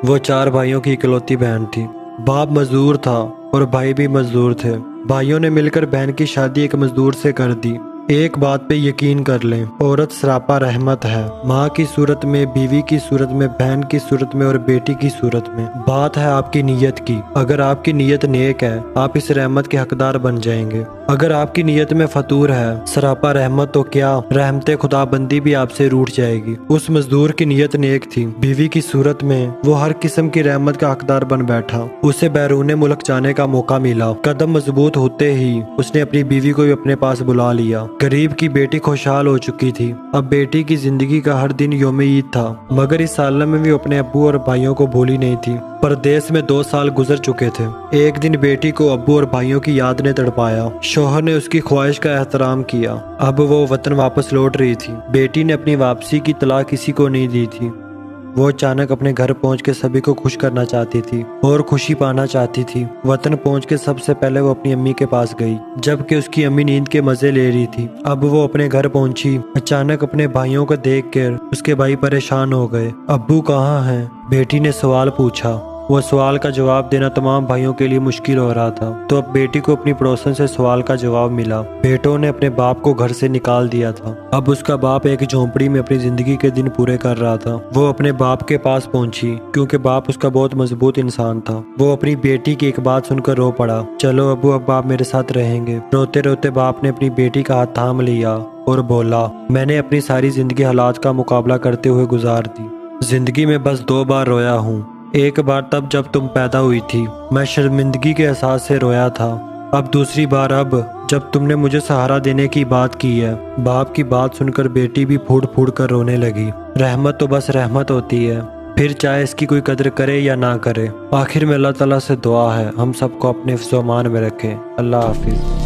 وہ 4 بھائیوں کی اکلوتی بہن تھی۔ باپ مزدور تھا اور بھائی بھی مزدور تھے۔ بھائیوں نے مل کر بہن کی شادی ایک مزدور سے کر دی۔ ایک بات پہ یقین کر لیں، عورت سراپا رحمت ہے، ماں کی صورت میں، بیوی کی صورت میں، بہن کی صورت میں اور بیٹی کی صورت میں۔ بات ہے آپ کی نیت کی۔ اگر آپ کی نیت نیک ہے، آپ اس رحمت کے حقدار بن جائیں گے۔ اگر آپ کی نیت میں فطور ہے، سراپا رحمت، تو کیا رحمت خدا بندی بھی آپ سے روٹ جائے گی۔ اس مزدور کی نیت نیک تھی۔ بیوی کی صورت میں وہ ہر قسم کی رحمت کا حقدار بن بیٹھا۔ اسے بیرون ملک جانے کا موقع ملا۔ قدم مضبوط ہوتے ہی اس نے اپنی بیوی کو بھی اپنے پاس بلا لیا۔ غریب کی بیٹی خوشحال ہو چکی تھی۔ اب بیٹی کی زندگی کا ہر دن یوم عید تھا، مگر اس سال میں بھی اپنے ابو اور بھائیوں کو بھولی نہیں تھی۔ پردیس میں 2 سال گزر چکے تھے۔ ایک دن بیٹی کو ابو اور بھائیوں کی یاد نے تڑپایا۔ شوہر نے اس کی خواہش کا احترام کیا۔ اب وہ وطن واپس لوٹ رہی تھی۔ بیٹی نے اپنی واپسی کی اطلاع کسی کو نہیں دی تھی۔ وہ اچانک اپنے گھر پہنچ کے سبھی کو خوش کرنا چاہتی تھی اور خوشی پانا چاہتی تھی۔ وطن پہنچ کے سب سے پہلے وہ اپنی امی کے پاس گئی، جبکہ اس کی امی نیند کے مزے لے رہی تھی۔ اب وہ اپنے گھر پہنچی، اچانک اپنے بھائیوں کو دیکھ کر اس کے بھائی پریشان ہو گئے۔ ابو کہاں ہیں؟ بیٹی نے سوال پوچھا۔ وہ سوال کا جواب دینا تمام بھائیوں کے لیے مشکل ہو رہا تھا، تو اب بیٹی کو اپنی پڑوسن سے سوال کا جواب ملا۔ بیٹوں نے اپنے باپ کو گھر سے نکال دیا تھا۔ اب اس کا باپ ایک جھونپڑی میں اپنی زندگی کے دن پورے کر رہا تھا۔ وہ اپنے باپ کے پاس پہنچی کیونکہ باپ اس کا بہت مضبوط انسان تھا۔ وہ اپنی بیٹی کی ایک بات سن کر رو پڑا، چلو ابو، اب آپ میرے ساتھ رہیں گے۔ روتے روتے باپ نے اپنی بیٹی کا ہاتھ تھام لیا اور بولا، میں نے اپنی ساری زندگی حالات کا مقابلہ کرتے ہوئے گزار دی۔ زندگی میں بس 2 بار رویا ہوں۔ ایک بار تب جب تم پیدا ہوئی تھی، میں شرمندگی کے احساس سے رویا تھا۔ اب دوسری بار اب جب تم نے مجھے سہارا دینے کی بات کی ہے۔ باپ کی بات سن کر بیٹی بھی پھوٹ پھوٹ کر رونے لگی۔ رحمت تو بس رحمت ہوتی ہے، پھر چاہے اس کی کوئی قدر کرے یا نہ کرے۔ آخر میں اللہ تعالیٰ سے دعا ہے ہم سب کو اپنے حفظ و امان میں رکھے۔ اللہ حافظ۔